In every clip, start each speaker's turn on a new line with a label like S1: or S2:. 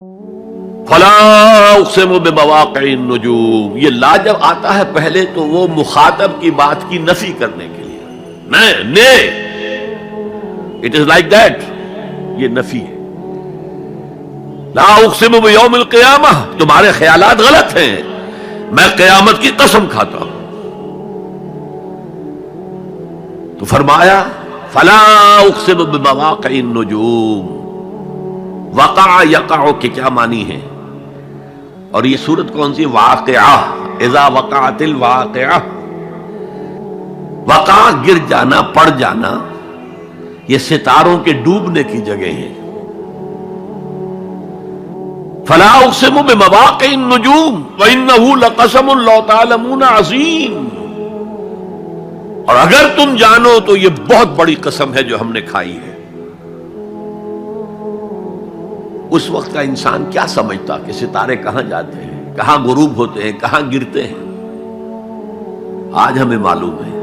S1: فلا اقسم بمواقع النجوم، یہ لا جب آتا ہے پہلے تو وہ مخاطب کی بات کی نفی کرنے کے لیے، اٹ از لائک دیٹ، یہ نفی ہے۔ لا اقسم بیوم القیامہ، تمہارے خیالات غلط ہیں، میں قیامت کی قسم کھاتا ہوں۔ تو فرمایا فلا اقسم بمواقع النجوم، وقع یقع کے کیا معنی ہے؟ اور یہ سورت کون سی؟ واقعہ، اذا وقعت الواقعہ، وقع گر جانا، پڑ جانا، یہ ستاروں کے ڈوبنے کی جگہ ہے۔ فلا اقسم بمواقع النجوم وانہ لقسم لو تعلمون عظیم، اور اگر تم جانو تو یہ بہت بڑی قسم ہے جو ہم نے کھائی ہے۔ اس وقت کا انسان کیا سمجھتا کہ ستارے کہاں جاتے ہیں، کہاں غروب ہوتے ہیں، کہاں گرتے ہیں؟ آج ہمیں معلوم ہے۔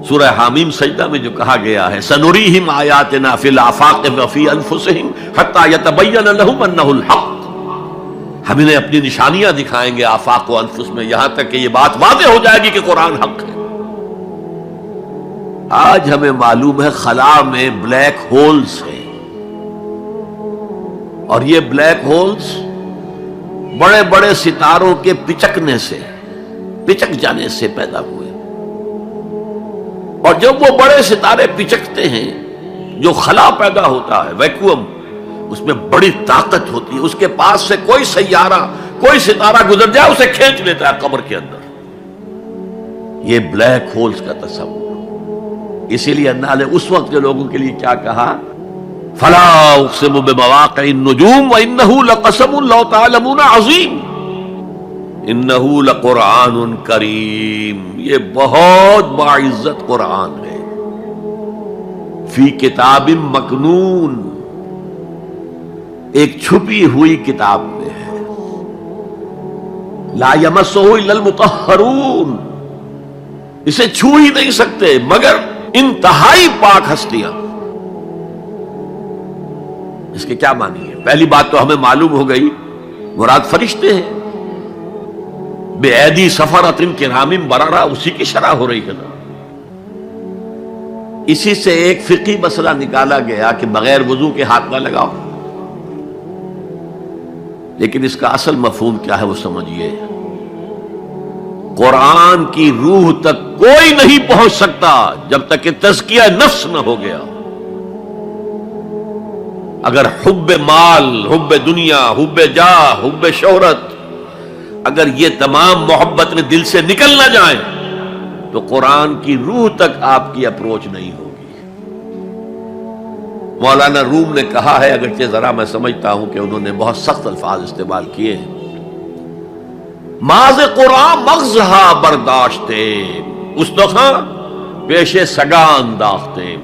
S1: سورہ حامیم سجدہ میں جو کہا گیا ہے سنریہم آیاتنا فی الآفاق وفی انفسہم حتی یتبین لہم انہ الحق، ہم انہیں اپنی نشانیاں دکھائیں گے آفاق و انفس میں، یہاں تک کہ یہ بات واضح ہو جائے گی کہ قرآن حق ہے۔ آج ہمیں معلوم ہے خلا میں بلیک ہولز ہیں، اور یہ بلیک ہولز بڑے بڑے ستاروں کے پچکنے سے، پچک جانے سے پیدا ہوئے، اور جب وہ بڑے ستارے پچکتے ہیں، جو خلا پیدا ہوتا ہے، ویکیوم، اس میں بڑی طاقت ہوتی ہے، اس کے پاس سے کوئی سیارہ، کوئی ستارہ گزر جائے اسے کھینچ لیتا ہے قبر کے اندر۔ یہ بلیک ہولز کا تصور، اسی لیے اللہ نے اس وقت کے لوگوں کے لیے کیا کہا؟ فلا اقسم بمواقع النجوم وانہ لقسم لو تعلمون عظیم انہ لقرآن کریم، یہ بہت باعزت قرآن ہے، فی کتاب مکنون، ایک چھپی ہوئی کتاب میں ہے، لا یمسہ الا المطہرون، اسے چھو ہی نہیں سکتے مگر انتہائی پاک ہستیاں۔ اس کے کیا معنی ہے؟ پہلی بات تو ہمیں معلوم ہو گئی، مراد فرشتے ہیں، بے ایدی سفرۃ کرام بررہ، اسی کی شرح ہو رہی ہے نا۔ اسی سے ایک فقہی مسئلہ نکالا گیا کہ بغیر وضو کے ہاتھ نہ لگاؤ، لیکن اس کا اصل مفہوم کیا ہے وہ سمجھیے۔ قرآن کی روح تک کوئی نہیں پہنچ سکتا جب تک کہ تزکیہ نفس نہ ہو گیا۔ اگر حب مال، حب دنیا، حب جاہ، حب شہرت، اگر یہ تمام محبت میں دل سے نکل نہ جائیں تو قرآن کی روح تک آپ کی اپروچ نہیں ہوگی۔ مولانا روم نے کہا ہے، اگرچہ ذرا میں سمجھتا ہوں کہ انہوں نے بہت سخت الفاظ استعمال کیے ہیں، ماز قرآن مغزہا برداشتے استخاں پیش سگا انداختے،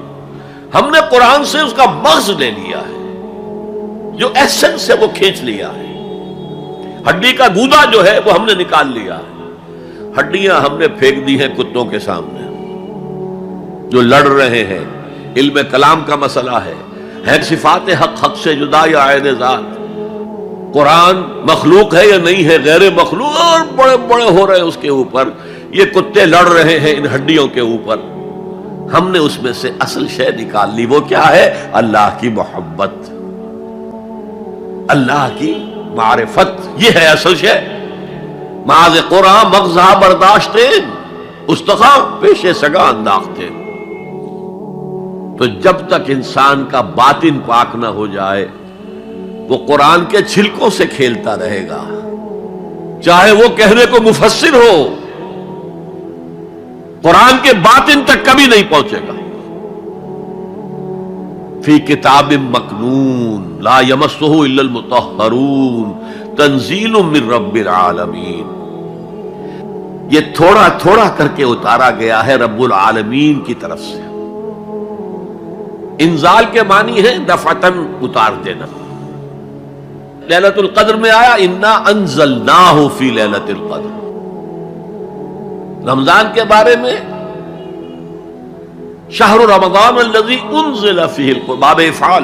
S1: ہم نے قرآن سے اس کا مغز لے لیا ہے، جو ایسنس ہے وہ کھینچ لیا ہے، ہڈی کا گودا جو ہے وہ ہم نے نکال لیا ہے۔ ہڈیاں ہم نے پھینک دی ہیں کتوں کے سامنے جو لڑ رہے ہیں، علم کلام کا مسئلہ ہے صفات حق حق سے جدا یا عین ذات، قرآن مخلوق ہے یا نہیں ہے، غیر مخلوق، اور بڑے بڑے ہو رہے ہیں اس کے اوپر، یہ کتے لڑ رہے ہیں ان ہڈیوں کے اوپر۔ ہم نے اس میں سے اصل شے نکال لی، وہ کیا ہے؟ اللہ کی محبت، اللہ کی معرفت، یہ ہے اصل شے۔ ماذ قرآن مغزہ برداشتے استخاں پیش سگا انداختے۔ تو جب تک انسان کا باطن پاک نہ ہو جائے وہ قرآن کے چھلکوں سے کھیلتا رہے گا، چاہے وہ کہنے کو مفسر ہو، قرآن کے باطن تک کبھی نہیں پہنچے گا۔ فی کتاب مکنون لا یمسہ الا المطہرون تنزیل من رب العالمین، یہ تھوڑا تھوڑا کر کے اتارا گیا ہے رب العالمین کی طرف سے۔ انزال کے معنی ہے دفعتاً اتار دینا۔ لیلۃ القدر میں آیا انا انزلناہ فی لیلۃ القدر، رمضان کے بارے میں شہر رمضان الذی انزل فیہ القرآن، باب افعال،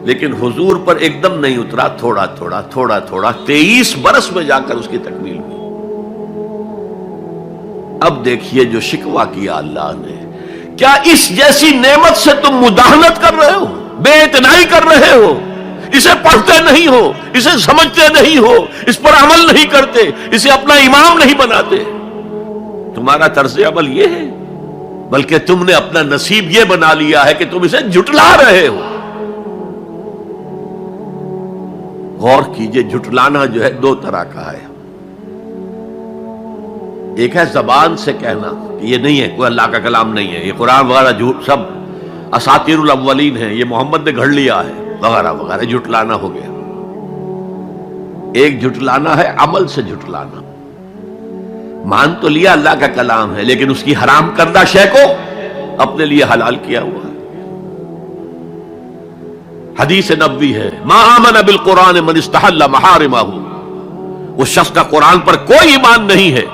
S1: لیکن حضور پر ایک دم نہیں اترا، تھوڑا تھوڑا تھوڑا تھوڑا 23 برس میں جا کر اس کی تکمیل ہوئی۔ اب دیکھیے جو شکوہ کیا اللہ نے، کیا اس جیسی نعمت سے تم مداہنت کر رہے ہو، بے اعتنائی کر رہے ہو، اسے پڑھتے نہیں ہو، اسے سمجھتے نہیں ہو، اس پر عمل نہیں کرتے، اسے اپنا امام نہیں بناتے؟ تمہارا طرز عمل یہ ہے، بلکہ تم نے اپنا نصیب یہ بنا لیا ہے کہ تم اسے جھٹلا رہے ہو۔ غور کیجئے، جھٹلانا جو ہے دو طرح کا ہے۔ ایک ہے زبان سے کہنا کہ یہ نہیں ہے، کوئی اللہ کا کلام نہیں ہے، یہ قرآن وغیرہ جھوٹ، سب اساطیر الاولین ہیں، یہ محمد نے گھڑ لیا ہے وغیرہ وغیرہ، جھٹلانا ہو گیا۔ ایک جھٹلانا ہے عمل سے جھٹلانا، مان تو لیا اللہ کا کلام ہے لیکن اس کی حرام کردہ شے کو اپنے لیے حلال کیا ہوا ہے۔ حدیث نبوی ہے، ما آمن بالقرآن من استحل محارمہ، اس شخص کا قرآن پر کوئی ایمان نہیں ہے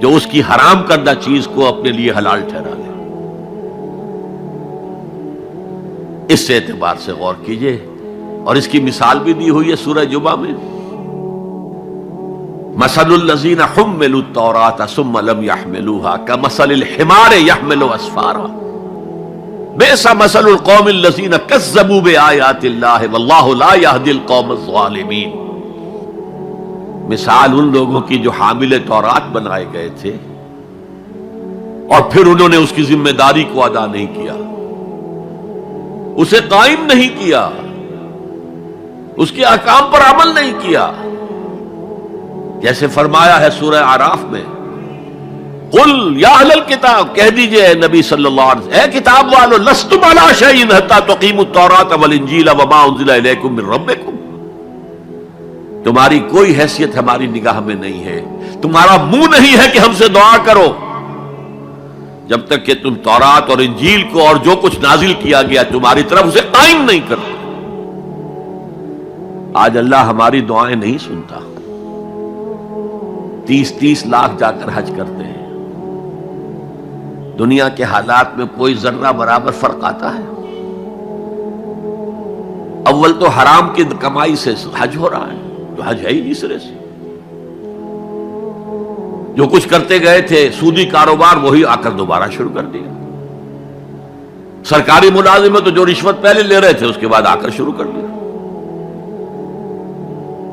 S1: جو اس کی حرام کردہ چیز کو اپنے لیے حلال ٹھہرا لے۔ اس اعتبار سے غور کیجئے، اور اس کی مثال بھی دی ہوئی ہے سورہ جمعہ میں، مثل الذین حملوا التوراۃ ثم لم يحملوها كمثل الحمار يحمل اسفارا بئس مثل القوم الذین کذبوا بآیات اللہ واللہ لا يهدی القوم الظالمین۔ مثال ان لوگوں کی جو حامل تورات بنائے گئے تھے اور پھر انہوں نے اس کی ذمہ داری کو ادا نہیں کیا، اسے قائم نہیں کیا، اس کے احکام پر عمل نہیں کیا۔ جیسے فرمایا ہے سورہ اعراف میں، قل یا اہل الکتاب، کہہ دیجئے اے نبی صلی اللہ علیہ وسلم، اے کتاب والو، لستم علی شیء حتی تقیموا التوراۃ والانجیل وما انزل الیکم من ربکم، تمہاری کوئی حیثیت ہماری نگاہ میں نہیں ہے، تمہارا منہ نہیں ہے کہ ہم سے دعا کرو، جب تک کہ تم تورات اور انجیل کو اور جو کچھ نازل کیا گیا تمہاری طرف اسے قائم نہیں کرتے۔ آج اللہ ہماری دعائیں نہیں سنتا، 30 لاکھ جا کر حج کرتے ہیں، دنیا کے حالات میں کوئی ذرہ برابر فرق آتا ہے؟ اول تو حرام کی کمائی سے حج ہو رہا ہے، تو حج ہے ہی نہیں سرے سے۔ جو کچھ کرتے گئے تھے سودی کاروبار، وہی آ کر دوبارہ شروع کر دیا۔ سرکاری ملازم تو جو رشوت پہلے لے رہے تھے اس کے بعد آ کر شروع کر دیا۔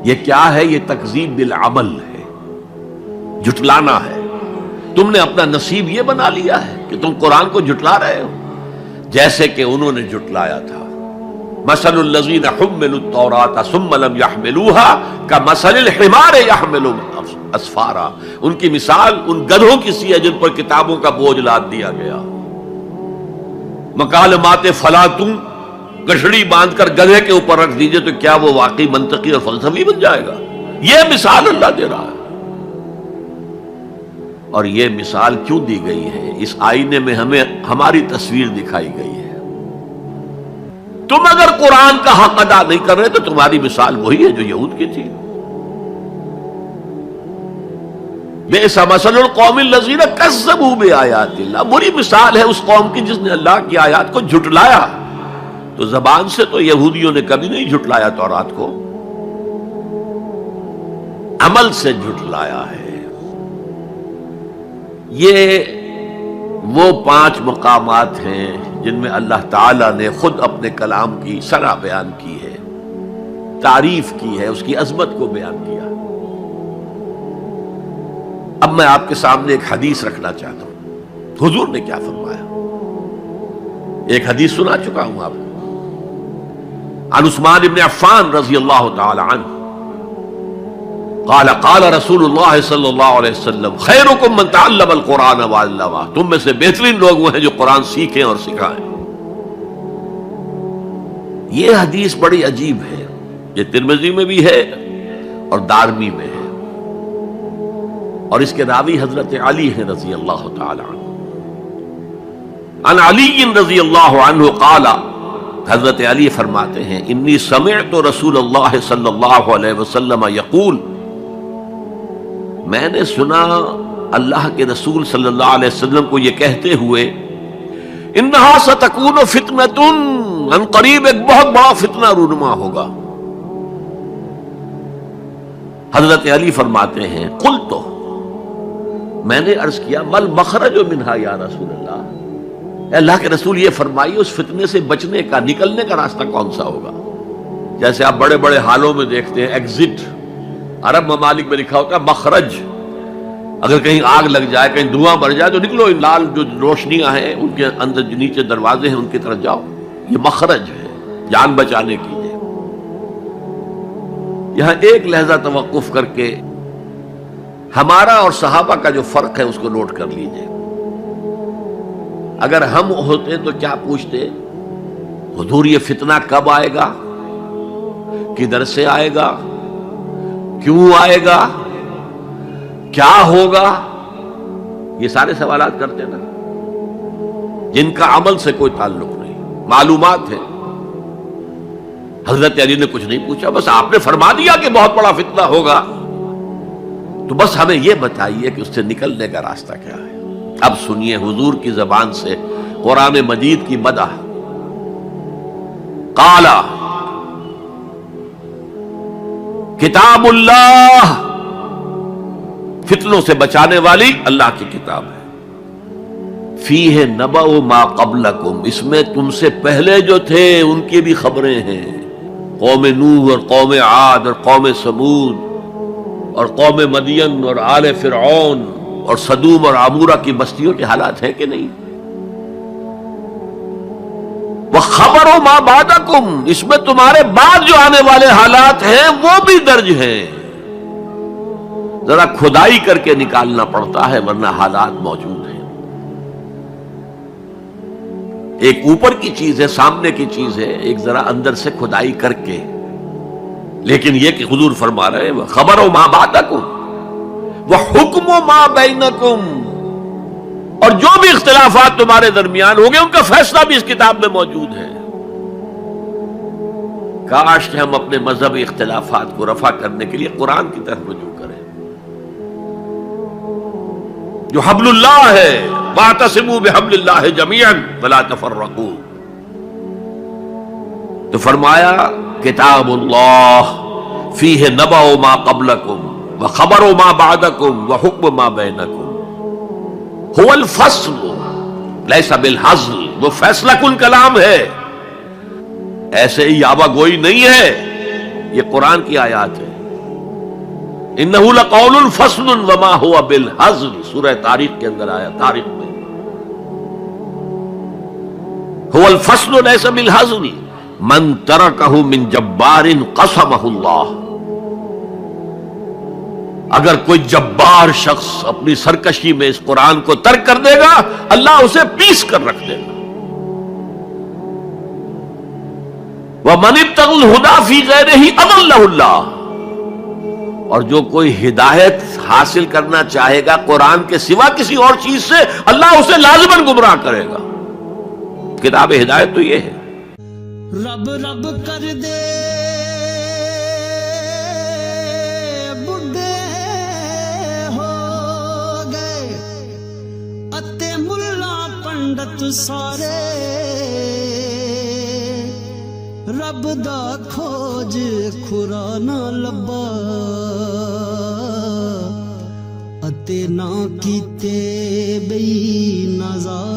S1: یہ کیا ہے؟ یہ تکذیب بالعمل ہے، جھٹلانا ہے۔ تم نے اپنا نصیب یہ بنا لیا ہے کہ تم قرآن کو جھٹلا رہے ہو، جیسے کہ انہوں نے جھٹلایا تھا۔ مثل الذین حملوا التوراۃ ثم لم يحملوها كمثل الحمار يحمل اسفارا، ان کی مثال ان گدھوں کی سی ہے جن پر کتابوں کا بوجھ لاد دیا گیا۔ مکالمات فلاطوں، گٹھڑی باندھ کر گدھے کے اوپر رکھ دیجئے تو کیا وہ واقعی منطقی اور فلسفی بن جائے گا؟ یہ مثال اللہ دے رہا ہے۔ اور یہ مثال کیوں دی گئی ہے؟ اس آئینے میں ہمیں ہماری تصویر دکھائی گئی ہے۔ تم اگر قرآن کا حق ادا نہیں کر رہے تو تمہاری مثال وہی ہے جو یہود کی تھی۔ بئس مثل القوم الذین کذبوا بآیات اللہ، بری مثال ہے اس قوم کی جس نے اللہ کی آیات کو جھٹلایا۔ تو زبان سے تو یہودیوں نے کبھی نہیں جھٹلایا تورات کو، عمل سے جھٹلایا ہے۔ یہ وہ 5 مقامات ہیں جن میں اللہ تعالیٰ نے خود اپنے کلام کی ثنا بیان کی ہے، تعریف کی ہے، اس کی عظمت کو بیان کیا۔ اب میں آپ کے سامنے ایک حدیث رکھنا چاہتا ہوں، حضور نے کیا فرمایا۔ ایک حدیث سنا چکا ہوں آپ کو، عن عثمان بن عفان رضی اللہ تعالی عنہ قال قال رسول اللہ صلی اللہ علیہ وسلم خیرکم من تعلم القرآن وعلمہ، تم میں سے بہترین لوگ وہ ہیں جو قرآن سیکھیں اور سکھائیں۔ یہ حدیث بڑی عجیب ہے، یہ ترمذی میں بھی ہے اور دارمی میں ہے، اور اس کے راوی حضرت علی ہیں رضی اللہ تعالی عنہ۔ عن علی رضی اللہ عنہ قال، حضرت علی فرماتے ہیں انی سمعت رسول اللہ صلی اللہ علیہ وسلم یقول، میں نے سنا اللہ کے رسول صلی اللہ علیہ وسلم کو یہ کہتے ہوئے، انہا ستکون فتنۃ، ان قریب ایک بہت بڑا فتنہ رونما ہوگا۔ حضرت علی فرماتے ہیں قلت، میں نے عرض کیا مل مخرج منہا یا رسول اللہ، اے اللہ کے رسول یہ فرمائیے اس فتنے سے بچنے کا، نکلنے کا راستہ کون سا ہوگا؟ جیسے آپ بڑے بڑے حالوں میں دیکھتے ہیں ایگزٹ، عرب ممالک میں لکھا ہوتا ہے مخرج، اگر کہیں آگ لگ جائے، کہیں دھواں بڑھ جائے تو نکلو، ان لال جو روشنیاں ہیں ان کے اندر جو نیچے دروازے ہیں ان کی طرف جاؤ، یہ مخرج ہے جان بچانے کی۔ یہاں ایک لحظہ توقف کر کے ہمارا اور صحابہ کا جو فرق ہے اس کو نوٹ کر لیجئے۔ اگر ہم ہوتے تو کیا پوچھتے؟ حضور یہ فتنہ کب آئے گا، کدھر سے آئے گا، کیوں آئے گا، کیا ہوگا؟ یہ سارے سوالات کرتے نا، جن کا عمل سے کوئی تعلق نہیں، معلومات ہے۔ حضرت علی نے کچھ نہیں پوچھا، بس آپ نے فرما دیا کہ بہت بڑا فتنہ ہوگا، تو بس ہمیں یہ بتائیے کہ اس سے نکلنے کا راستہ کیا ہے۔ اب سنیے حضور کی زبان سے قرآن مجید کی مدح۔ قال کتاب اللہ، فتنوں سے بچانے والی اللہ کی کتاب ہے۔ فیہ نبأ ما قبلکم، اس میں تم سے پہلے جو تھے ان کی بھی خبریں ہیں، قوم نوح اور قوم عاد اور قوم ثمود اور قوم مدین اور آل فرعون اور سدوم اور عمورہ کی بستیوں کے حالات ہیں کہ نہیں؟ وَخَبَرُ مَا بَعْدَكُمْ، اس میں تمہارے بعد جو آنے والے حالات ہیں وہ بھی درج ہیں، ذرا کھدائی کر کے نکالنا پڑتا ہے ورنہ حالات موجود ہیں۔ ایک اوپر کی چیز ہے، سامنے کی چیز ہے، ایک ذرا اندر سے کھدائی کر کے، لیکن یہ کہ حضور فرما رہے ہیں خبرو ما بعدکم وحکم ما بینکم، اور جو بھی اختلافات تمہارے درمیان ہوں گے ان کا فیصلہ بھی اس کتاب میں موجود ہے۔ کاش کہ ہم اپنے مذہبی اختلافات کو رفع کرنے کے لیے قرآن کی طرف رجوع کریں، جو حبل اللہ ہے، واعتصموا بحبل اللہ جميعا ولا تفرقوا۔ تو فرمایا کتاب اللہ فیہ نبأ ما قبلکم وخبر ما بعدکم وحکم ما بینکم، هو الفصل لیس بالحزل، وہ فیصلہ کن کلام ہے، ایسے ہی یابہ گوئی نہیں ہے، یہ قرآن کی آیات ہے۔ انہ لقول فصل وما هو بالحزل، سورہ طارق کے اندر آیا، طارق میں هو الفصل لیس بالحزل من ترکہ من جبار قسمہ اللہ، اگر کوئی جبار شخص اپنی سرکشی میں اس قرآن کو ترک کر دے گا اللہ اسے پیس کر رکھ دے گا۔ وَمَنِ ابْتَغَى الْهُدَى فِي غَيْرِهِ أَضَلَّهُ اللَّهُ، اور جو کوئی ہدایت حاصل کرنا چاہے گا قرآن کے سوا کسی اور چیز سے، اللہ اسے لازماً گمراہ کرے گا۔ کتاب ہدایت تو یہ ہے۔
S2: رب رب کر دے بڈھے ہو گئے اتے ملا پنڈت سارے، رب دا کھوج کھرا نہ لبا اتے نہ کیتے بئی نظارے۔